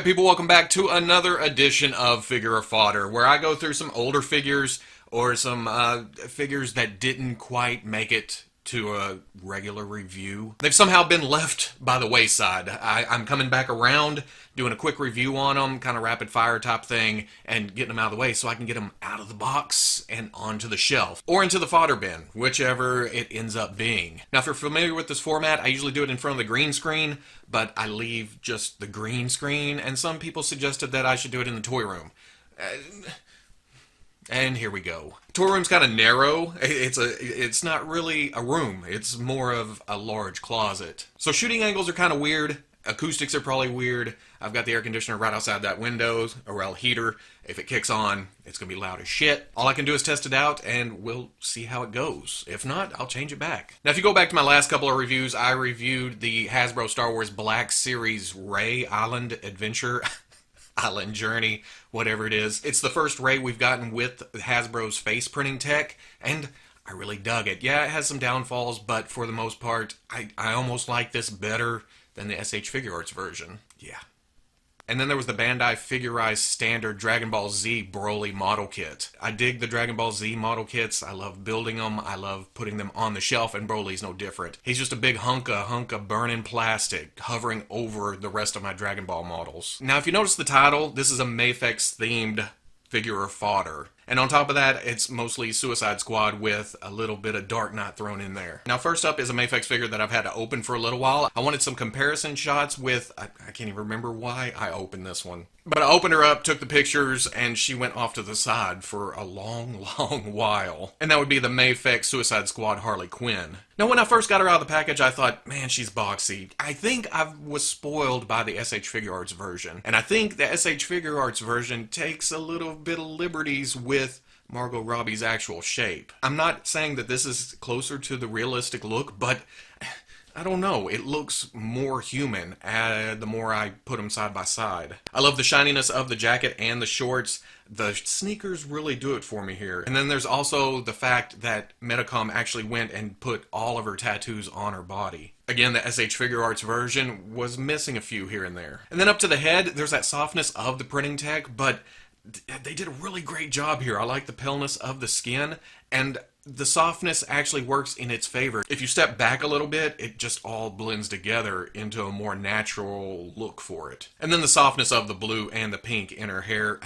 Alright people, welcome back to another edition of Figure or Fodder, where I go through some older figures or some figures that didn't quite make it to a regular review. They've somehow been left by the wayside. I'm coming back around, doing a quick review on them, kind of rapid fire type thing, and getting them out of the way so I can get them out of the box and onto the shelf. Or into the fodder bin, whichever it ends up being. Now if you're familiar with this format, I usually do it in front of the green screen, but I leave just the green screen, and some people suggested that I should do it in the toy room. And here we go. Toy room's kind of narrow. It's not really a room. It's more of a large closet. So shooting angles are kind of weird. Acoustics are probably weird. I've got the air conditioner right outside that window, or heater. If it kicks on, it's going to be loud as shit. All I can do is test it out, and we'll see how it goes. If not, I'll change it back. Now, if you go back to my last couple of reviews, I reviewed the Hasbro Star Wars Black Series Rey Island Adventure. Island Journey, whatever it is. It's the first Rey we've gotten with Hasbro's face printing tech, and I really dug it. Yeah, it has some downfalls, but for the most part, I almost like this better than the SH Figure Arts version. Yeah. And then there was the Bandai Figurized Standard Dragon Ball Z Broly model kit. I dig the Dragon Ball Z model kits. I love building them. I love putting them on the shelf, and Broly's no different. He's just a big hunk of burning plastic hovering over the rest of my Dragon Ball models. Now, if you notice the title, this is a Mafex themed figure or fodder. And on top of that, it's mostly Suicide Squad with a little bit of Dark Knight thrown in there. Now, first up is a Mafex figure that I've had to open for a little while. I wanted some comparison shots with, I can't even remember why I opened this one. But I opened her up, took the pictures, and she went off to the side for a long while. And that would be the Mafex Suicide Squad Harley Quinn. Now, when I first got her out of the package, I thought, man, she's boxy. I think I was spoiled by the SH Figure Arts version. And I think the SH Figure Arts version takes a little bit of liberties with Margot Robbie's actual shape. I'm not saying that this is closer to the realistic look, but I don't know, it looks more human the more I put them side by side. I love the shininess of the jacket and the shorts. The sneakers really do it for me here. And then there's also the fact that Medicom actually went and put all of her tattoos on her body. Again, the SH Figure Arts version was missing a few here and there. And then up to the head, there's that softness of the printing tech, but they did a really great job here. I like the paleness of the skin, and the softness actually works in its favor. If you step back a little bit, it just all blends together into a more natural look for it. And then the softness of the blue and the pink in her hair,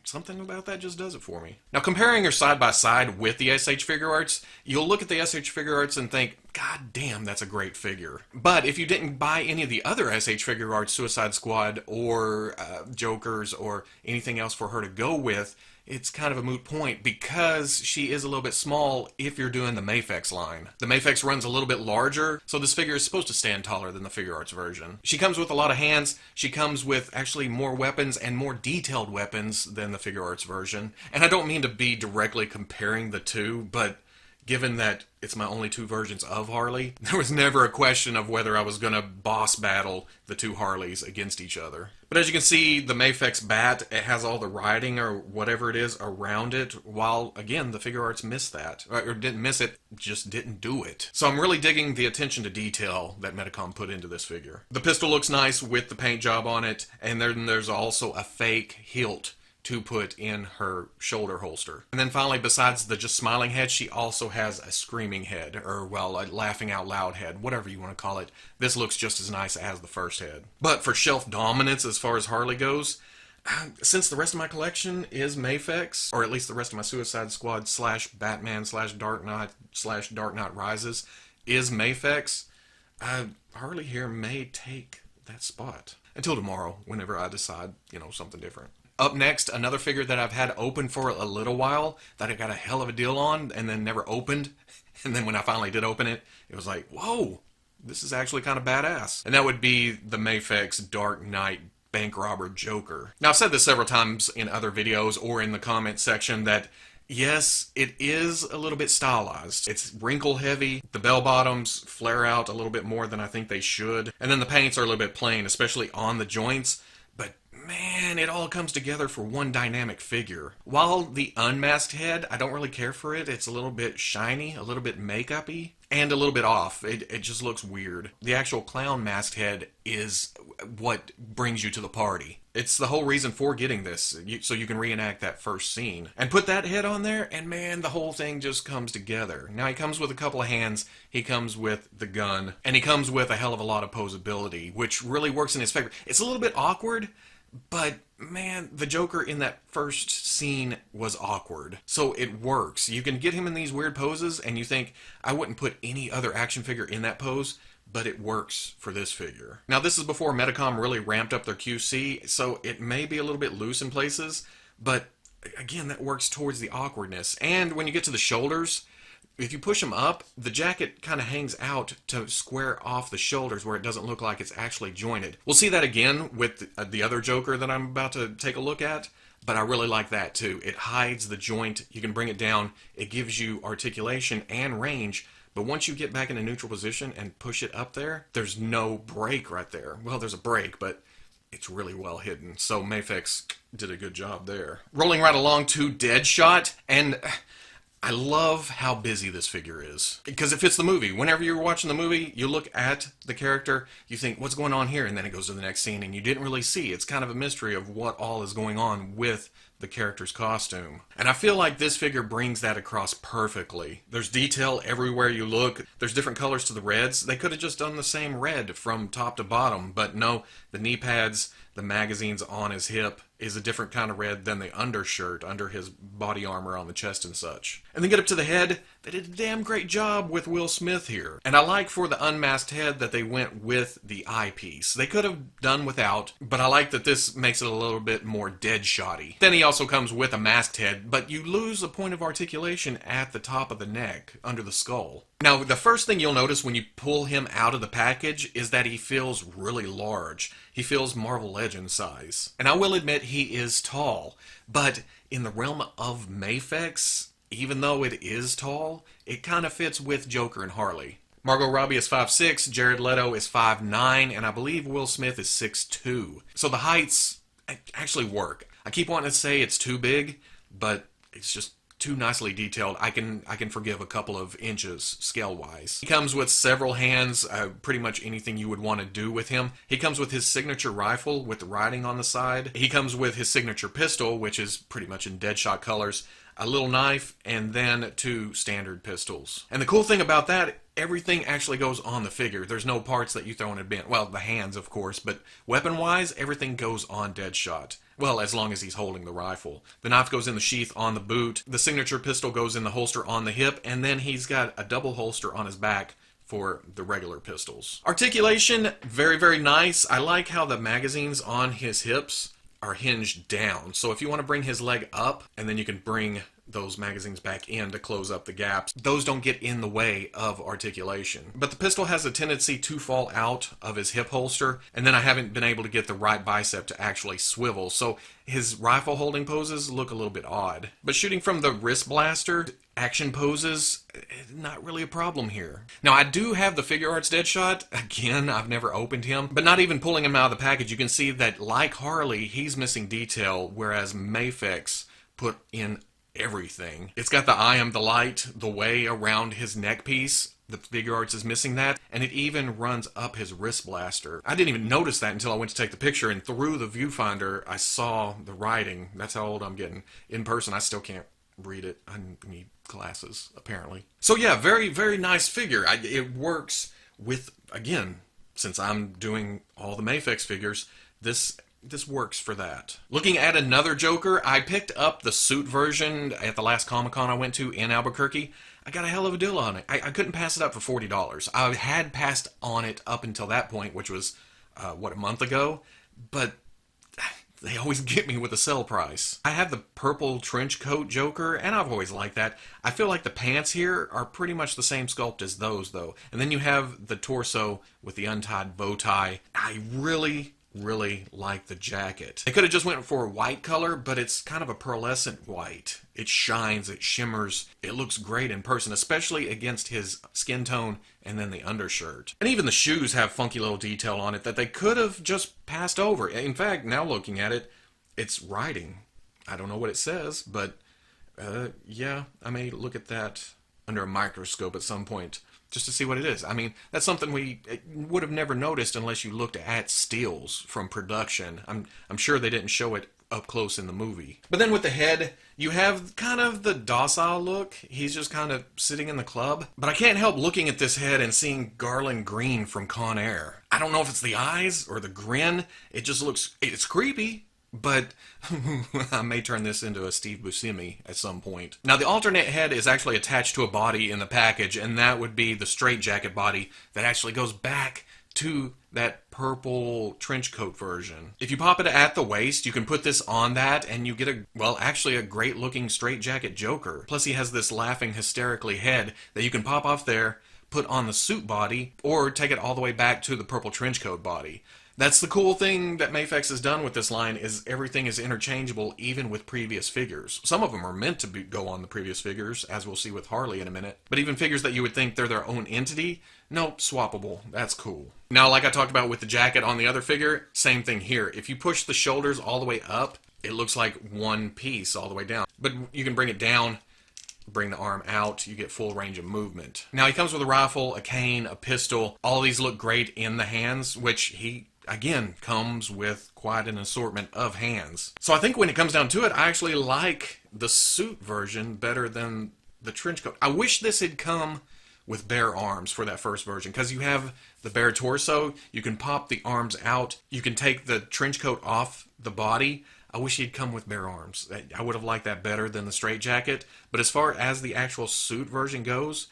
something about that just does it for me. Now, comparing her side by side with the SH Figure Arts, you'll look at the SH Figure Arts and think, God damn, that's a great figure. But if you didn't buy any of the other SH Figure Arts Suicide Squad or Jokers or anything else for her to go with, it's kind of a moot point because she is a little bit small if you're doing the Mafex line. The Mafex runs a little bit larger, so this figure is supposed to stand taller than the Figure Arts version. She comes with a lot of hands. She comes with actually more weapons and more detailed weapons than the Figure Arts version. And I don't mean to be directly comparing the two, but given that it's my only two versions of Harley, there was never a question of whether I was going to boss battle the two Harleys against each other. But as you can see, the Mafex bat, it has all the writing or whatever it is around it, while, again, the Figure Arts missed that. Or didn't miss it, just didn't do it. So I'm really digging the attention to detail that Medicom put into this figure. The pistol looks nice with the paint job on it, and then there's also a fake hilt to put in her shoulder holster. And then finally, besides the just smiling head, she also has a screaming head, or well, a laughing out loud head, whatever you want to call it. This looks just as nice as the first head. But for shelf dominance as far as Harley goes, since the rest of my collection is Mafex, or at least the rest of my Suicide Squad slash Batman slash Dark Knight Rises is Mafex, Harley here may take that spot. Until tomorrow, whenever I decide, something different. Up next, another figure that I've had open for a little while, that I got a hell of a deal on, and then never opened. And then when I finally did open it, it was like, whoa, this is actually kind of badass. And that would be the Mafex Dark Knight Bank Robber Joker. Now, I've said this several times in other videos or in the comment section that, yes, it is a little bit stylized. It's wrinkle heavy. The bell bottoms flare out a little bit more than I think they should. And then the paints are a little bit plain, especially on the joints. But man, it all comes together for one dynamic figure. While the unmasked head, I don't really care for it. It's a little bit shiny, a little bit makeup-y. and a little bit off. It just looks weird. The actual clown masked head is what brings you to the party. It's the whole reason for getting this, so you can reenact that first scene. And put that head on there, and man, the whole thing just comes together. Now, he comes with a couple of hands, he comes with the gun, and he comes with a hell of a lot of posability, which really works in his favor. It's a little bit awkward, but man, the Joker in that first scene was awkward. So it works. You can get him in these weird poses, and you think, I wouldn't put any other action figure in that pose, but it works for this figure. Now, this is before Medicom really ramped up their QC, so it may be a little bit loose in places, but again, that works towards the awkwardness. And when you get to the shoulders, if you push them up, the jacket kind of hangs out to square off the shoulders where it doesn't look like it's actually jointed. We'll see that again with the other Joker that I'm about to take a look at, but I really like that too. It hides the joint, you can bring it down, it gives you articulation and range, but once you get back in a neutral position and push it up there, there's no break right there. Well, there's a break, but it's really well hidden. So Mafex did a good job there. Rolling right along to Deadshot, and I love how busy this figure is, because it fits the movie. Whenever you're watching the movie, you look at the character, you think, what's going on here? And then it goes to the next scene, and you didn't really see. It's kind of a mystery of what all is going on with the character's costume. And I feel like this figure brings that across perfectly. There's detail everywhere you look. There's different colors to the reds. They could have just done the same red from top to bottom, but no, the knee pads, the magazines on his hip is a different kind of red than the undershirt under his body armor on the chest and such. And then get up to the head. They did a damn great job with Will Smith here. And I like for the unmasked head that they went with the eyepiece. They could have done without, but I like that this makes it a little bit more Deadshot-y. Then he also comes with a masked head, but you lose a point of articulation at the top of the neck, under the skull. Now, the first thing you'll notice when you pull him out of the package is that he feels really large. He feels Marvel Legends size. And I will admit he is tall, but in the realm of Mafex, even though it is tall, it kind of fits with Joker and Harley. Margot Robbie is 5'6", Jared Leto is 5'9", and I believe Will Smith is 6'2". So the heights actually work. I keep wanting to say it's too big, but it's just too nicely detailed. I can forgive a couple of inches scale-wise. He comes with several hands, pretty much anything you would want to do with him. He comes with his signature rifle with the writing on the side. He comes with his signature pistol, which is pretty much in Deadshot colors, a little knife, and then 2 standard pistols. And the cool thing about that, everything actually goes on the figure. There's no parts that you throw in a bin. Well, the hands, of course, but weapon-wise, everything goes on Deadshot. Well, as long as he's holding the rifle. The knife goes in the sheath on the boot, the signature pistol goes in the holster on the hip, and then he's got a double holster on his back for the regular pistols. Articulation, very, very nice. I like how the magazines on his hips are hinged down. So if you want to bring his leg up, and then you can bring those magazines back in to close up the gaps, those don't get in the way of articulation. But the pistol has a tendency to fall out of his hip holster, and then I haven't been able to get the right bicep to actually swivel, so his rifle holding poses look a little bit odd. But shooting from the wrist blaster, action poses, not really a problem here. Now, I do have the Figure Arts Deadshot. Again, I've never opened him, but not even pulling him out of the package, you can see that, like Harley, he's missing detail, whereas Mafex put in everything. It's got the I am the light, the way around his neck piece. The Figure Arts is missing that, and it even runs up his wrist blaster. I didn't even notice that until I went to take the picture, and through the viewfinder, I saw the writing. That's how old I'm getting. In person, I still can't read it. I need glasses, apparently. So yeah, very, very nice figure. It works with, again, since I'm doing all the Mafex figures, this works for that. Looking at another Joker, I picked up the suit version at the last Comic-Con I went to in Albuquerque. I got a hell of a deal on it. I couldn't pass it up for $40. I had passed on it up until that point, which was, a month ago? But they always get me with the sell price. I have the purple trench coat Joker, and I've always liked that. I feel like the pants here are pretty much the same sculpt as those, though. And then you have the torso with the untied bow tie. I really like the jacket. They could have just went for a white color, but it's kind of a pearlescent white. It shines, it shimmers, it looks great in person, especially against his skin tone and then the undershirt. And even the shoes have funky little detail on it that they could have just passed over. In fact, now looking at it, it's writing. I don't know what it says, but yeah, I may look at that under a microscope at some point just to see what it is. I mean, that's something we would have never noticed unless you looked at stills from production. I'm sure they didn't show it up close in the movie. But then with the head, you have kind of the docile look. He's just kind of sitting in the club. But I can't help looking at this head and seeing Garland Green from Con Air. I don't know if it's the eyes or the grin. It just looks, it's creepy. But I may turn this into a Steve Buscemi at some point. Now, the alternate head is actually attached to a body in the package, and that would be the straitjacket body that actually goes back to that purple trench coat version. If you pop it at the waist, you can put this on that, and you get actually a great-looking straitjacket Joker. Plus, he has this laughing hysterically head that you can pop off there, put on the suit body, or take it all the way back to the purple trench coat body. That's the cool thing that Mafex has done with this line, is everything is interchangeable even with previous figures. Some of them are meant to go on the previous figures, as we'll see with Harley in a minute. But even figures that you would think they're their own entity, no, swappable. That's cool. Now, like I talked about with the jacket on the other figure, same thing here. If you push the shoulders all the way up, it looks like one piece all the way down. But you can bring it down, bring the arm out, you get full range of movement. Now, he comes with a rifle, a cane, a pistol. All these look great in the hands, which he again comes with quite an assortment of hands. So I think when it comes down to it, I actually like the suit version better than the trench coat. I wish this had come with bare arms for that first version, because you have the bare torso, you can pop the arms out, you can take the trench coat off the body. I wish he'd come with bare arms. I would have liked that better than the straitjacket. But as far as the actual suit version goes,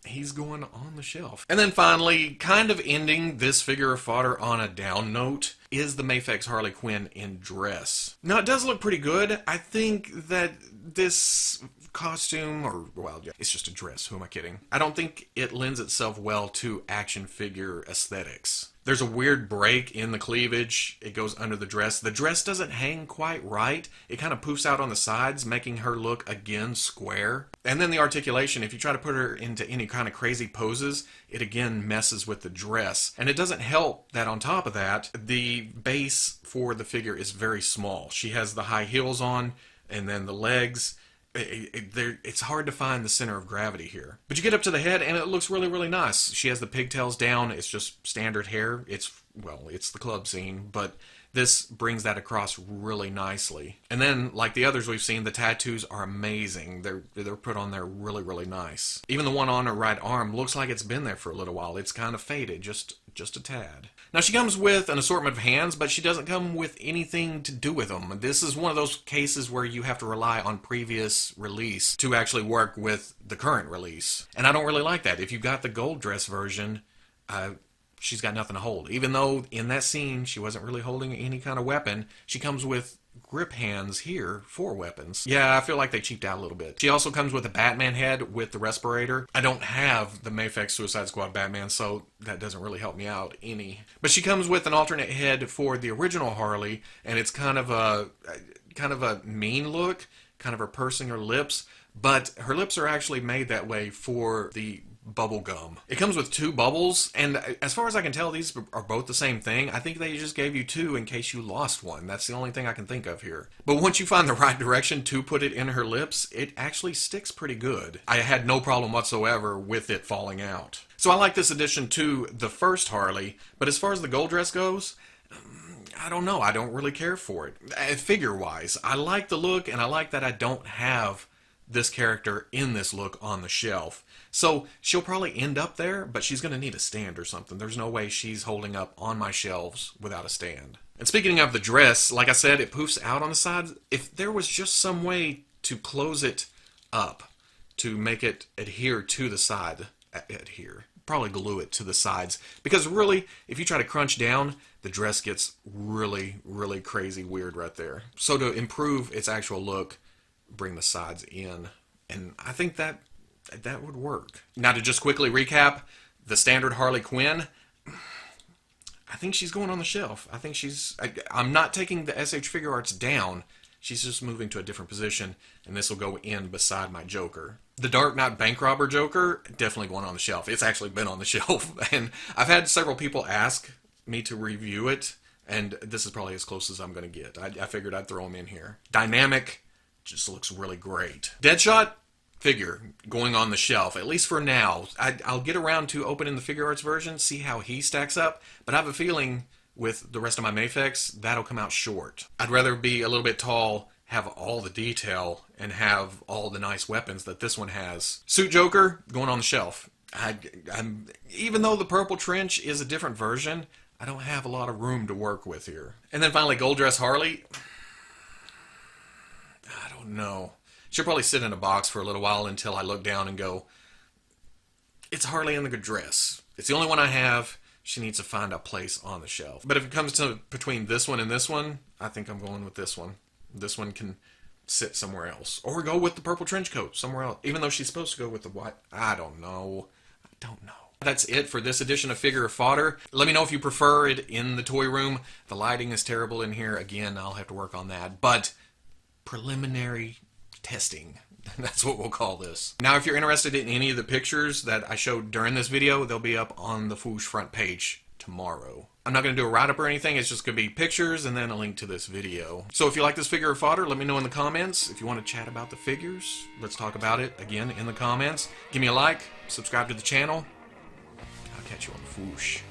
he's going on the shelf. And then finally, kind of ending this figure of fodder on a down note, is the Mafex Harley Quinn in dress. Now, it does look pretty good. I think that this costume, or, well, yeah, it's just a dress. Who am I kidding? I don't think it lends itself well to action figure aesthetics. There's a weird break in the cleavage. It goes under the dress. The dress doesn't hang quite right. It kind of poofs out on the sides, making her look, again, square. And then the articulation, if you try to put her into any kind of crazy poses, it again messes with the dress. And it doesn't help that on top of that, the base for the figure is very small. She has the high heels on, and then the legs. It's hard to find the center of gravity here. But you get up to the head and it looks really, really nice. She has the pigtails down. It's just standard hair. It's the club scene, but this brings that across really nicely. And then, like the others we've seen, the tattoos are amazing. They're put on there really, really nice. Even the one on her right arm looks like it's been there for a little while. It's kind of faded, just a tad. Now, she comes with an assortment of hands, but she doesn't come with anything to do with them. This is one of those cases where you have to rely on previous release to actually work with the current release. And I don't really like that. If you've got the gold dress version, she's got nothing to hold. Even though in that scene she wasn't really holding any kind of weapon, she comes with grip hands here for weapons. Yeah, I feel like they cheaped out a little bit. She also comes with a Batman head with the respirator. I don't have the Mafex Suicide Squad Batman, so that doesn't really help me out any. But she comes with an alternate head for the original Harley, and it's kind of a mean look, kind of her pursing her lips, but her lips are actually made that way for the bubble gum. It comes with two bubbles, and as far as I can tell, these are both the same thing. I think they just gave you two in case you lost one. That's the only thing I can think of here. But once you find the right direction to put it in her lips, it actually sticks pretty good. I had no problem whatsoever with it falling out. So I like this addition to the first Harley, but as far as the gold dress goes, I don't know. I don't really care for it. Figure-wise, I like the look, and I like that I don't have this character in this look on the shelf. So she'll probably end up there, but she's going to need a stand or something. There's no way she's holding up on my shelves without a stand. And speaking of the dress, like I said, it poofs out on the sides. If there was just some way to close it up, to make it adhere to the side, probably glue it to the sides. Because really, if you try to crunch down, the dress gets really, really crazy weird right there. So to improve its actual look, bring the sides in, and I think that would work. Now, to just quickly recap, the standard Harley Quinn, I think she's going on the shelf. I think I'm not taking the SH Figure Arts down. She's just moving to a different position, and this will go in beside my Joker. The Dark Knight Bank Robber Joker, definitely going on the shelf. It's actually been on the shelf, and I've had several people ask me to review it, and this is probably as close as I'm going to get. I figured I'd throw him in here. Dynamic, just looks really great. Deadshot, figure going on the shelf, at least for now. I'll get around to opening the Figure Arts version, see how he stacks up, but I have a feeling with the rest of my Mafex, that'll come out short. I'd rather be a little bit tall, have all the detail, and have all the nice weapons that this one has. Suit Joker, going on the shelf. Even though the Purple Trench is a different version, I don't have a lot of room to work with here. And then finally, Gold Dress Harley. I don't know. She'll probably sit in a box for a little while until I look down and go, it's Harley in the good dress. It's the only one I have. She needs to find a place on the shelf. But if it comes to between this one and this one, I think I'm going with this one. This one can sit somewhere else. Or go with the purple trench coat somewhere else. Even though she's supposed to go with the white. I don't know. That's it for this edition of Figure of Fodder. Let me know if you prefer it in the toy room. The lighting is terrible in here. Again, I'll have to work on that. But preliminary testing. That's what we'll call this. Now, if you're interested in any of the pictures that I showed during this video, they'll be up on the Fwoosh front page tomorrow. I'm not going to do a write-up or anything. It's just going to be pictures and then a link to this video. So if you like this Figure of Fodder, let me know in the comments. If you want to chat about the figures, let's talk about it again in the comments. Give me a like, subscribe to the channel. I'll catch you on the Fwoosh.